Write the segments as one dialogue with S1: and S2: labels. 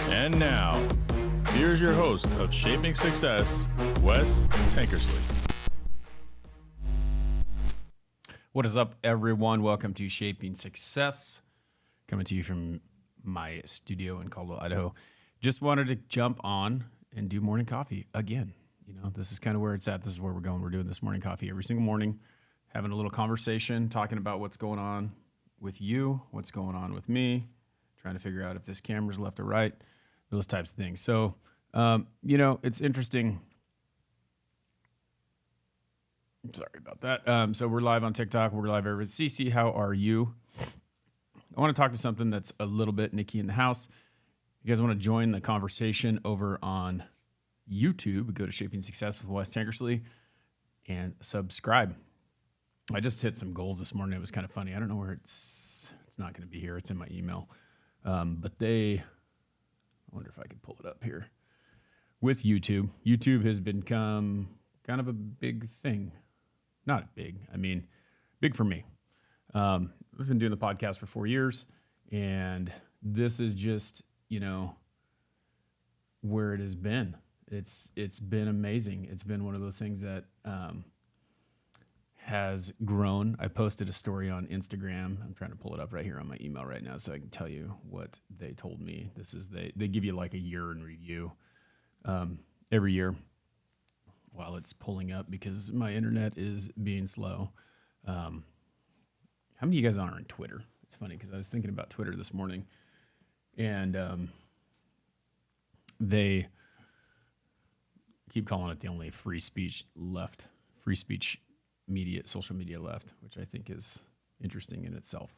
S1: And now, here's your host of Shaping Success, Wes Tankersley.
S2: What is up, everyone? Welcome to Shaping Success, coming to you from my studio in Caldwell, Idaho. Just wanted to jump on and do morning coffee again. You know, this is kind of where it's at. This is where we're going. We're doing this morning coffee every single morning, having a little conversation, talking about what's going on with you, what's going on with me, trying to figure out if this camera's left or right, those types of things. So, you know, it's interesting. Sorry about that. So we're live on TikTok. We're live over at CC. How are you? I want to talk to something that's a little bit Nikki in the house. You guys want to join the conversation over on YouTube, go to Shaping Success with Wes Tankersley and subscribe. I just hit some goals this morning. It was kind of funny. I don't know where it's not going to be here. It's in my email. But I wonder if I could pull it up here with YouTube. YouTube has become kind of a big thing. Not big. I mean, big for me. We've been doing the podcast for 4 years, and this is just, you know, where it has been. It's been amazing. It's been one of those things that has grown. I posted a story on Instagram. I'm trying to pull it up right here on my email right now so I can tell you what they told me. This is they give you like a year in review every year while it's pulling up because my internet is being slow. How many of you guys are on Twitter? It's funny because I was thinking about Twitter this morning, and they keep calling it the only free speech media, social media left, which I think is interesting in itself.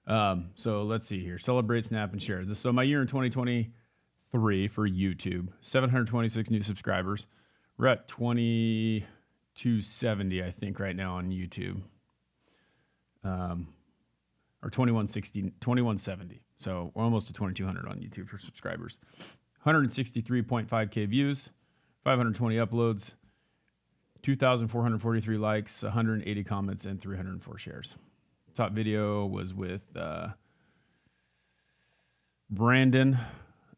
S2: So let's see here. Celebrate, snap, and share. So my year in 2023 for YouTube, 726 new subscribers. We're at 2270, I think, right now on YouTube. Or 2170. So we're almost to 2200 on YouTube for subscribers. 163.5K views, 520 uploads, 2,443 likes, 180 comments, and 304 shares. Top video was with Brandon,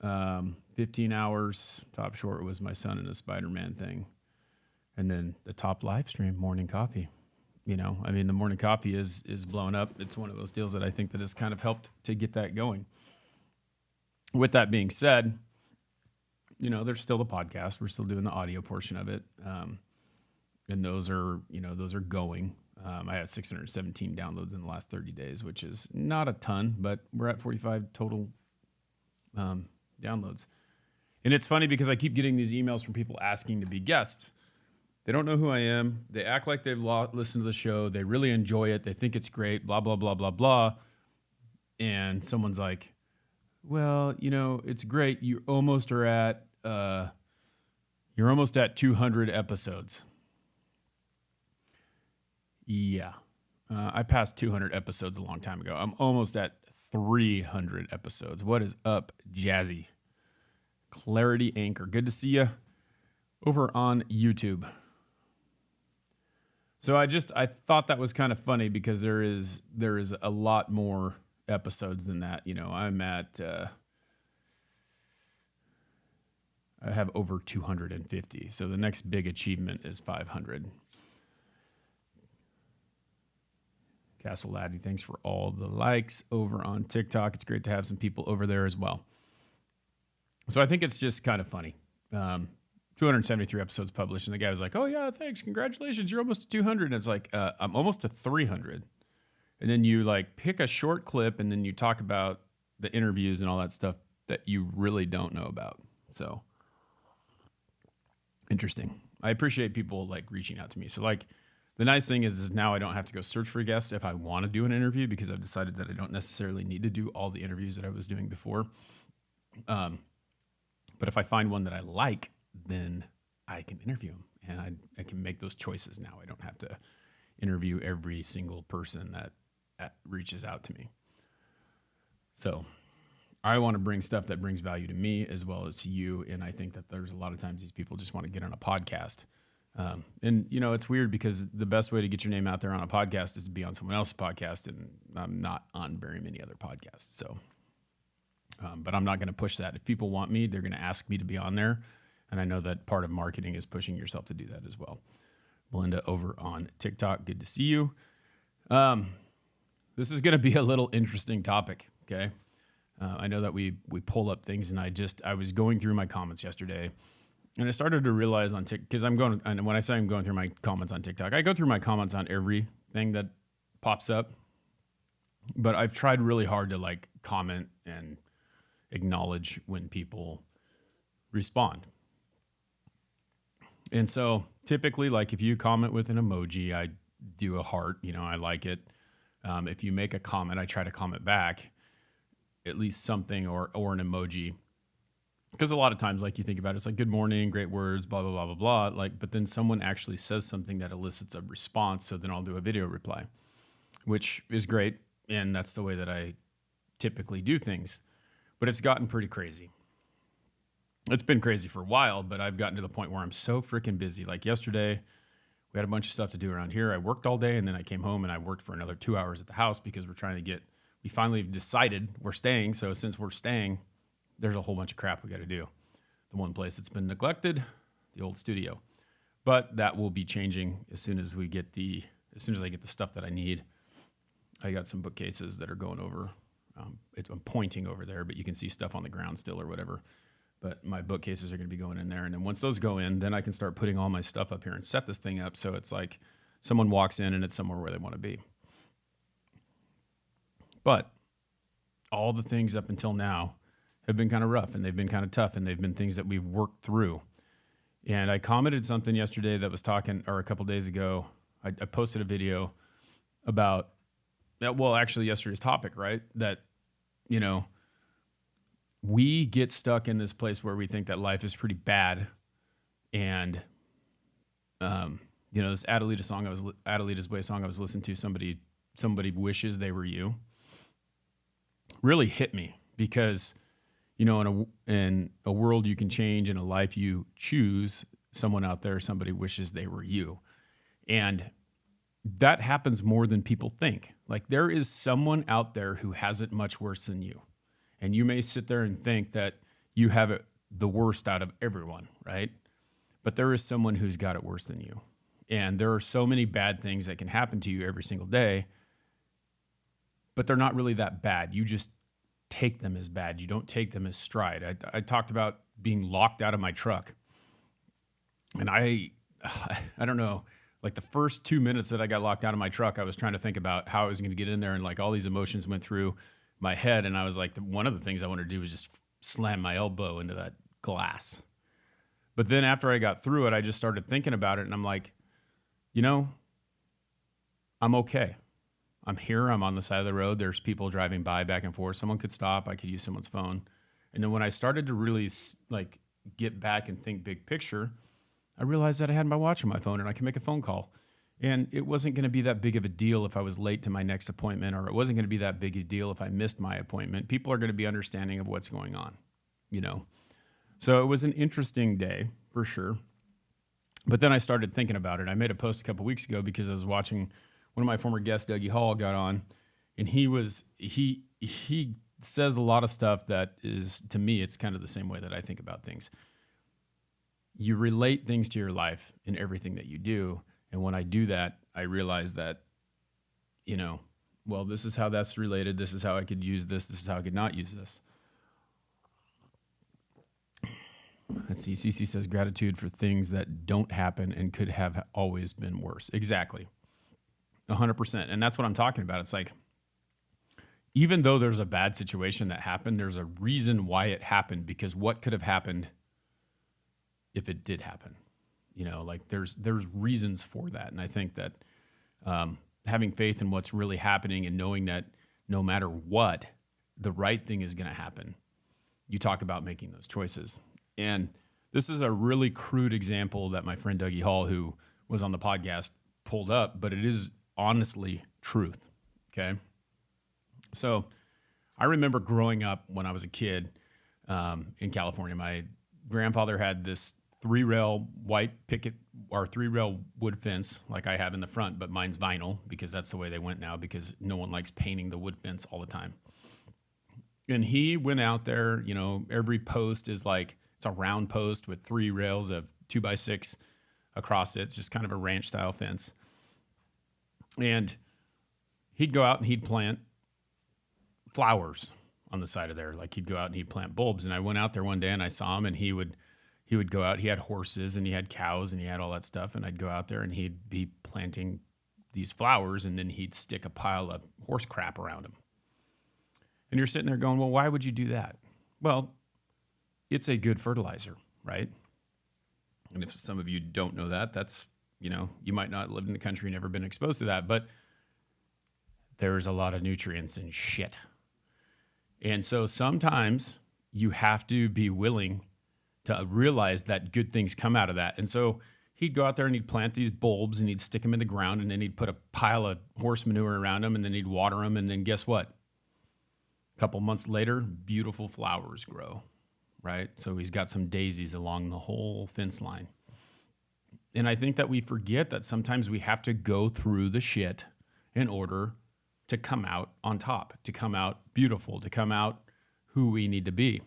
S2: 15 hours. Top short was my son and the Spider-Man thing. And then the top live stream, morning coffee. You know, I mean, the morning coffee is blowing up. It's one of those deals that I think that has kind of helped to get that going. With that being said, you know, there's still the podcast. We're still doing the audio portion of it. And those are going. I had 617 downloads in the last 30 days, which is not a ton, but we're at 45 total downloads. And it's funny because I keep getting these emails from people asking to be guests. They don't know who I am. They act like they've listened to the show. They really enjoy it. They think it's great, blah, blah, blah, blah, blah. And someone's like, well, you know, it's great. You almost are at, you're almost at 200 episodes. Yeah. I passed 200 episodes a long time ago. I'm almost at 300 episodes. What is up, Jazzy? Clarity Anchor. Good to see you over on YouTube. So I thought that was kind of funny because there is a lot more episodes than that. You know, I'm at, I have over 250. So the next big achievement is 500. Castle Laddie, thanks for all the likes over on TikTok. It's great to have some people over there as well. So I think it's just kind of funny. 273 episodes published, and the guy was like, oh, yeah, thanks, congratulations, you're almost to 200. And it's like, I'm almost to 300. And then you, like, pick a short clip, and then you talk about the interviews and all that stuff that you really don't know about. So, interesting. I appreciate people, like, reaching out to me. So, like, the nice thing is now I don't have to go search for guests if I want to do an interview because I've decided that I don't necessarily need to do all the interviews that I was doing before. But if I find one that I like, then I can interview them, and I can make those choices now. I don't have to interview every single person that reaches out to me. So I want to bring stuff that brings value to me as well as to you, and I think that there's a lot of times these people just want to get on a podcast. And, you know, it's weird because the best way to get your name out there on a podcast is to be on someone else's podcast, and I'm not on very many other podcasts. So But I'm not going to push that. If people want me, they're going to ask me to be on there. And I know that part of marketing is pushing yourself to do that as well. Melinda over on TikTok, good to see you. This is going to be a little interesting topic, okay? I know that we pull up things, and I was going through my comments yesterday, and I started to realize on TikTok, because and when I say I'm going through my comments on TikTok, I go through my comments on everything that pops up, but I've tried really hard to like comment and acknowledge when people respond. And so typically, like if you comment with an emoji, I do a heart, I like it. If you make a comment, I try to comment back, at least something or an emoji. Because a lot of times, like you think about it, it's like, good morning, great words, blah, blah, blah, blah, blah. But then someone actually says something that elicits a response. So then I'll do a video reply, which is great. And that's the way that I typically do things. But it's gotten pretty crazy. It's been crazy for a while, but I've gotten to the point where I'm so freaking busy. Like yesterday, we had a bunch of stuff to do around here. I worked all day, and then I came home and I worked for another 2 hours at the house because we finally decided we're staying. So since we're staying, there's a whole bunch of crap we got to do. The one place that's been neglected, the old studio. But that will be changing as soon as I get the stuff that I need. I got some bookcases that are going over. I'm pointing over there, but you can see stuff on the ground still or whatever. But my bookcases are going to be going in there. And then once those go in, then I can start putting all my stuff up here and set this thing up so it's like someone walks in and it's somewhere where they want to be. But all the things up until now have been kind of rough, and they've been kind of tough, and they've been things that we've worked through. And I commented something yesterday that was a couple days ago. I posted a video about, actually yesterday's topic, right? That, we get stuck in this place where we think that life is pretty bad. And, this Adelita's Way song I was listening to, somebody wishes they were you, really hit me because, in a world you can change, in a life you choose, someone out there, somebody wishes they were you. And that happens more than people think. Like there is someone out there who has it much worse than you. And you may sit there and think that you have it the worst out of everyone, right? But there is someone who's got it worse than you. And there are so many bad things that can happen to you every single day, but they're not really that bad. You just take them as bad. You don't take them as stride. I talked about being locked out of my truck. And I don't know, like the first 2 minutes that I got locked out of my truck, I was trying to think about how I was going to get in there, and like all these emotions went through my head, and I was like, one of the things I wanted to do was just slam my elbow into that glass. But then after I got through it, I just started thinking about it, and I'm like, I'm okay. I'm here. I'm on the side of the road. There's people driving by back and forth. Someone could stop. I could use someone's phone. And then when I started to really like get back and think big picture, I realized that I had my watch on my phone and I can make a phone call. And it wasn't going to be that big of a deal if I was late to my next appointment, or it wasn't going to be that big a deal if I missed my appointment. People are going to be understanding of what's going on, So it was an interesting day for sure. But then I started thinking about it. I made a post a couple weeks ago because I was watching one of my former guests, Dougie Hall, got on, and he says a lot of stuff that is, to me, it's kind of the same way that I think about things. You relate things to your life in everything that you do. And when I do that, I realize that, this is how that's related. This is how I could use this. This is how I could not use this. Let's see. CC says gratitude for things that don't happen and could have always been worse. Exactly. 100%. And that's what I'm talking about. It's like, even though there's a bad situation that happened, there's a reason why it happened, because what could have happened if it did happen? There's reasons for that. And I think that having faith in what's really happening and knowing that no matter what, the right thing is going to happen. You talk about making those choices. And this is a really crude example that my friend Dougie Hall, who was on the podcast, pulled up, but it is honestly truth. Okay. So I remember growing up when I was a kid in California. My grandfather had this 3-rail white picket or 3-rail wood fence like I have in the front, but mine's vinyl because that's the way they went now, because no one likes painting the wood fence all the time. And he went out there, every post is like, it's a round post with 3 rails of 2x6 across it. It's just kind of a ranch style fence. And he'd go out and he'd plant flowers on the side of there. Like he'd go out and he'd plant bulbs. And I went out there one day and I saw him, and he would go out. He had horses and he had cows and he had all that stuff. And I'd go out there and he'd be planting these flowers, and then he'd stick a pile of horse crap around him. And you're sitting there going, well, why would you do that? Well, it's a good fertilizer, right? And if some of you don't know that, that's, you might not live in the country, never been exposed to that, but there's a lot of nutrients in shit. And so sometimes you have to be willing to realize that good things come out of that. And so he'd go out there and he'd plant these bulbs and he'd stick them in the ground, and then he'd put a pile of horse manure around them, and then he'd water them. And then guess what? A couple months later, beautiful flowers grow, right? So he's got some daisies along the whole fence line. And I think that we forget that sometimes we have to go through the shit in order to come out on top, to come out beautiful, to come out who we need to be.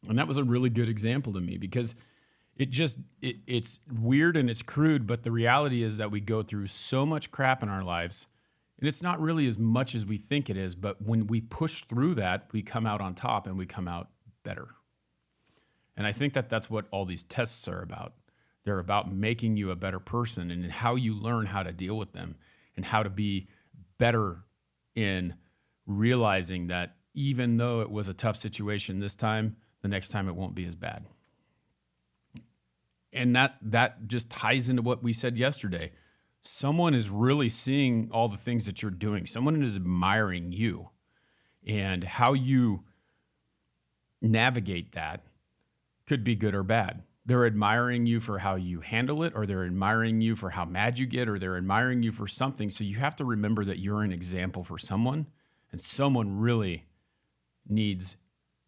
S2: And that was a really good example to me, because it's weird and it's crude, but the reality is that we go through so much crap in our lives, and it's not really as much as we think it is, but when we push through that, we come out on top and we come out better. And I think that that's what all these tests are about. They're about making you a better person, and how you learn how to deal with them, and how to be better in realizing that even though it was a tough situation this time, the next time it won't be as bad. And that just ties into what we said yesterday. Someone is really seeing all the things that you're doing. Someone is admiring you, and how you navigate that could be good or bad. They're admiring you for how you handle it, or they're admiring you for how mad you get, or they're admiring you for something. So you have to remember that you're an example for someone, and someone really needs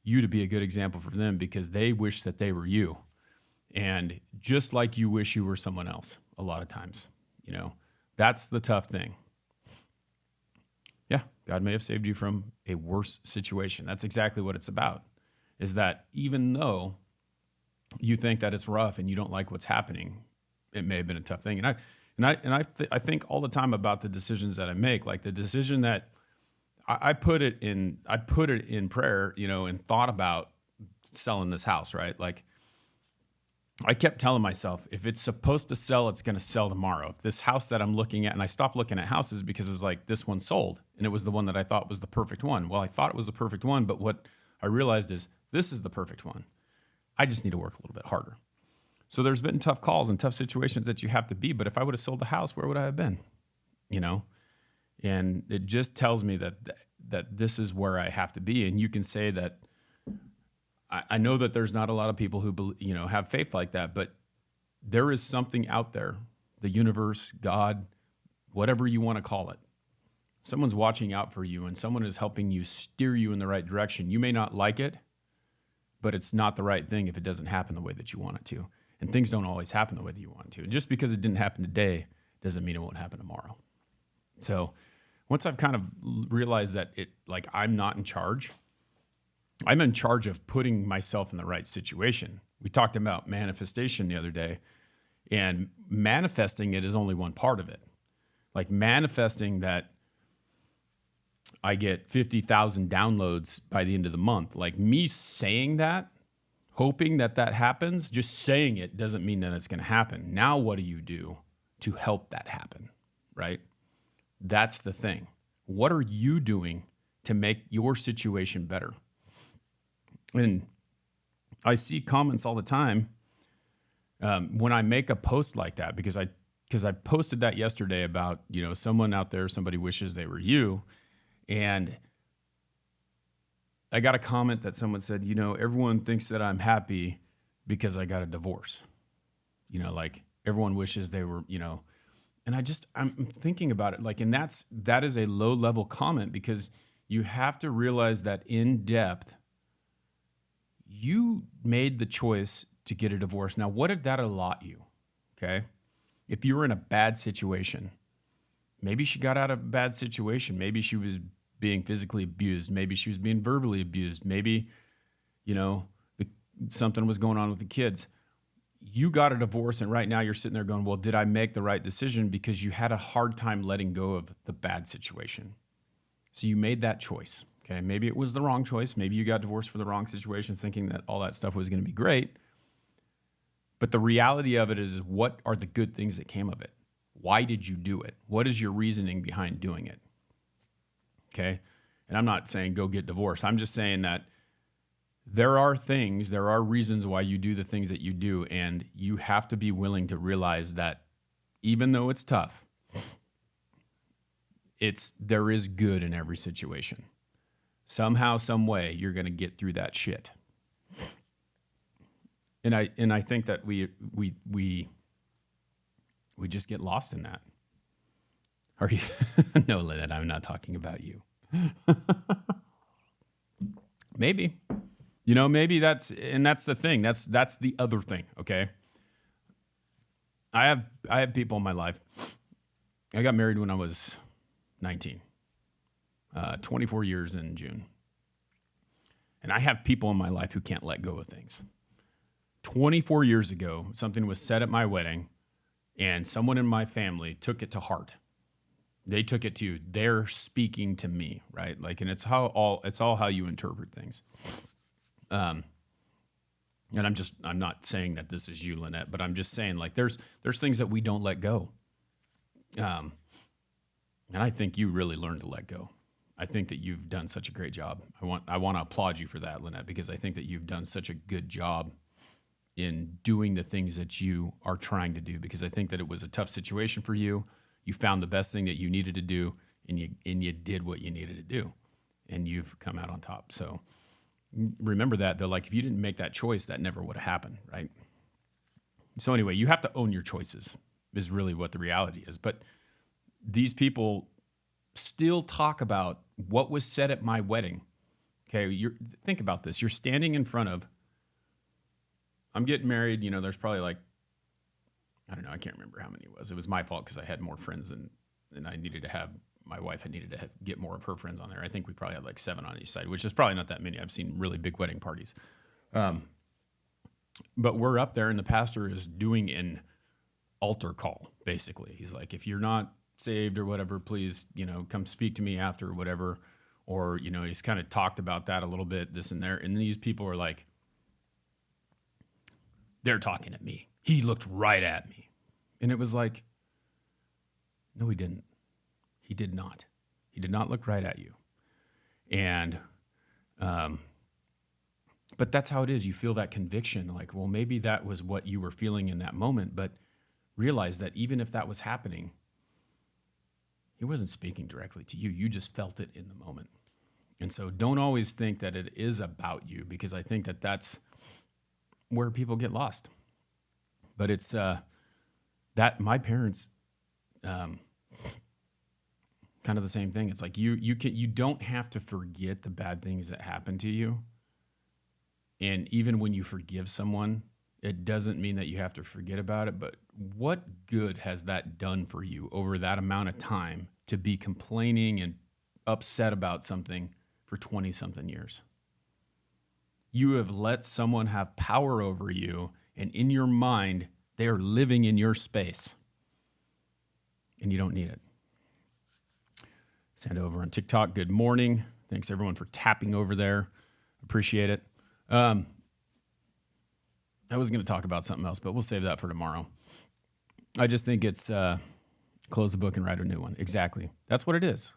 S2: you to be a good example for them, because they wish that they were you. And just like you wish you were someone else a lot of times, that's the tough thing. Yeah, God may have saved you from a worse situation. That's exactly what it's about, is that even though you think that it's rough and you don't like what's happening, it may have been a tough thing. I think all the time about the decisions that I make, like the decision that I put it in prayer, and thought about selling this house, right? Like, I kept telling myself, if it's supposed to sell, it's going to sell tomorrow. If this house that I'm looking at, and I stopped looking at houses because it's like, this one sold, and it was the one that I thought was the perfect one. Well, I thought it was the perfect one, but what I realized is this is the perfect one. I just need to work a little bit harder. So there's been tough calls and tough situations that you have to be, but if I would have sold the house, where would I have been? And it just tells me that this is where I have to be. And you can say that, I know that there's not a lot of people who have faith like that, but there is something out there, the universe, God, whatever you want to call it. Someone's watching out for you, and someone is helping you steer you in the right direction. You may not like it, but it's not the right thing if it doesn't happen the way that you want it to. And things don't always happen the way that you want it to. And just because it didn't happen today doesn't mean it won't happen tomorrow. So once I've kind of realized that I'm not in charge, I'm in charge of putting myself in the right situation. We talked about manifestation the other day, and manifesting it is only one part of it. Like manifesting that I get 50,000 downloads by the end of the month. Like me saying that, hoping that happens, just saying it doesn't mean that it's going to happen. Now, what do you do to help that happen, right? That's the thing. What are you doing to make your situation better? And I see comments all the time when I make a post like that, because I posted that yesterday about, someone out there, somebody wishes they were you. And I got a comment that someone said, everyone thinks that I'm happy because I got a divorce. Like everyone wishes they were, and I'm thinking about it, and that is a low level comment, because you have to realize that in depth, you made the choice to get a divorce. Now, what did that allot you? Okay. If you were in a bad situation, maybe she got out of a bad situation. Maybe she was being physically abused. Maybe she was being verbally abused. Maybe, something was going on with the kids. You got a divorce, and right now you're sitting there going, well, did I make the right decision? Because you had a hard time letting go of the bad situation. So you made that choice. Okay, maybe it was the wrong choice. Maybe you got divorced for the wrong situation, thinking that all that stuff was going to be great. But the reality of it is, what are the good things that came of it? Why did you do it? What is your reasoning behind doing it? Okay, and I'm not saying go get divorced. I'm just saying that there are reasons why you do the things that you do, and you have to be willing to realize that even though it's tough, there is good in every situation. Somehow, some way, you're going to get through that shit. And I think that we just get lost in that. Are you? No, Lynette, I'm not talking about you. Maybe. Maybe that's the thing. That's the other thing, okay? I have people in my life. I got married when I was 19. 24 years in June. And I have people in my life who can't let go of things. 24 years ago, something was said at my wedding, and someone in my family took it to heart. They took it to, they're speaking to me, right? And it's all how you interpret things. And I'm not saying that this is you, Lynette, but I'm just saying there's things that we don't let go. And I think you really learned to let go. I think that you've done such a great job. I want to applaud you for that, Lynette, because I think that you've done such a good job in doing the things that you are trying to do, because I think that it was a tough situation for you. You found the best thing that you needed to do, and you did what you needed to do, and you've come out on top. So remember that, though, if you didn't make that choice, that never would have happened, right? So anyway, you have to own your choices is really what the reality is. But these people still talk about what was said at my wedding. Okay, think about this. You're standing in front of, I'm getting married, there's probably I don't know, I can't remember how many it was. It was my fault because I had more friends than I needed to have. My wife had needed to get more of her friends on there. I think we probably had 7 on each side, which is probably not that many. I've seen really big wedding parties. But we're up there, and the pastor is doing an altar call, basically. He's like, if you're not saved or whatever, please, come speak to me after or whatever. Or, he's kind of talked about that a little bit, this and there. And these people are like, they're talking at me. He looked right at me. And it was like, no, he didn't. He did not. He did not look right at you. And, but that's how it is. You feel that conviction, well, maybe that was what you were feeling in that moment, but realize that even if that was happening, he wasn't speaking directly to you. You just felt it in the moment. And so don't always think that it is about you, because I think that that's where people get lost. But it's that my parents, kind of the same thing. It's you don't have to forget the bad things that happen to you. And even when you forgive someone, it doesn't mean that you have to forget about it. But what good has that done for you over that amount of time to be complaining and upset about something for 20-something years? You have let someone have power over you, and in your mind, they are living in your space, and you don't need it. Send over on TikTok. Good morning. Thanks everyone for tapping over there. Appreciate it. I was going to talk about something else, but we'll save that for tomorrow. I just think it's close the book and write a new one. Exactly. That's what it is.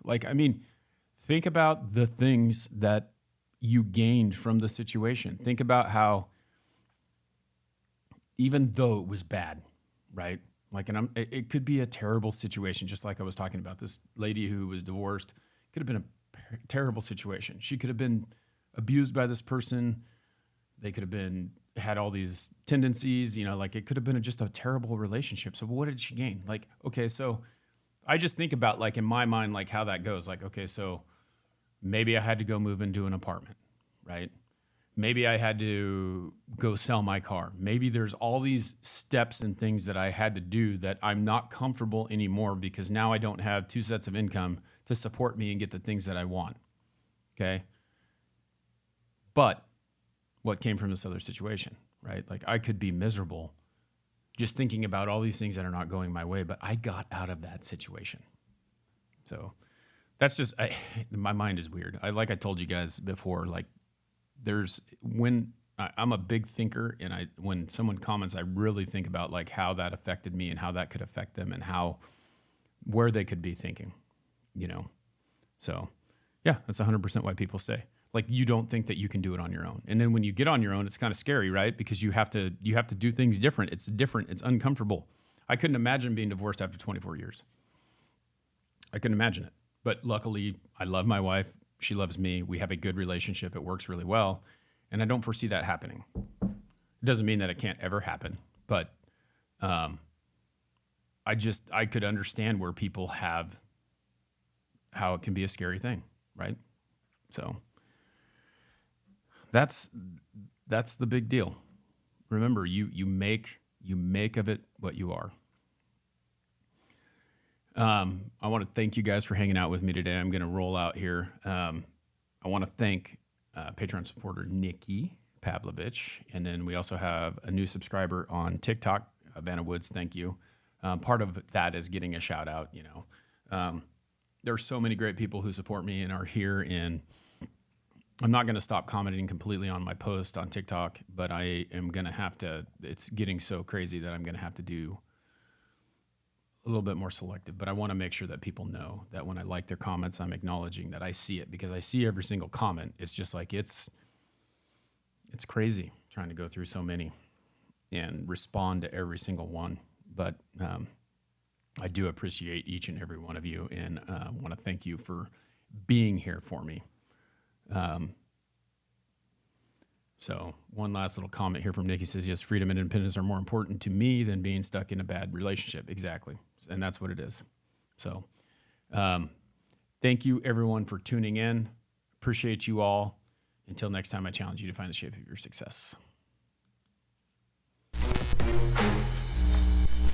S2: Think about the things that you gained from the situation. Think about how, even though it was bad, right? It could be a terrible situation, just like I was talking about. This lady who was divorced could have been a terrible situation. She could have been abused by this person. They could have had all these tendencies, it could have been just a terrible relationship. So what did she gain? Okay, so I just think about in my mind, how that goes. Okay, so maybe I had to go move into an apartment, right? Maybe I had to go sell my car. Maybe there's all these steps and things that I had to do that I'm not comfortable anymore, because now I don't have 2 sets of income to support me and get the things that I want. Okay. But what came from this other situation, right? Like I could be miserable just thinking about all these things that are not going my way, but I got out of that situation. So that's just, my mind is weird. Like I told you guys before, like I'm a big thinker, and when someone comments, I really think about like how that affected me and how that could affect them and where they could be thinking, So yeah, that's 100% why people stay. Like you don't think that you can do it on your own. And then when you get on your own, it's kind of scary, right? Because you have to do things different. It's different. It's uncomfortable. I couldn't imagine being divorced after 24 years. I couldn't imagine it. But luckily, I love my wife. She loves me. We have a good relationship. It works really well. And I don't foresee that happening. It doesn't mean that it can't ever happen. But I could understand where people how it can be a scary thing, right? So that's the big deal. Remember, you make of it what you are. I want to thank you guys for hanging out with me today. I'm going to roll out here. I want to thank Patreon supporter Nikki Pavlovich, and then we also have a new subscriber on TikTok, Vanna Woods. Thank you. Part of that is getting a shout out. There are so many great people who support me and are here, and I'm not going to stop commenting completely on my post on TikTok, but I am going to have to. It's getting so crazy that I'm going to have to do a little bit more selective, but I want to make sure that people know that when I like their comments, I'm acknowledging that I see it, because I see every single comment. It's just like, it's crazy trying to go through so many and respond to every single one. But I do appreciate each and every one of you, and want to thank you for being here for me. So one last little comment here from Nikki says, yes, freedom and independence are more important to me than being stuck in a bad relationship. Exactly. And that's what it is. So thank you everyone for tuning in. Appreciate you all. Until next time, I challenge you to find the shape of your success.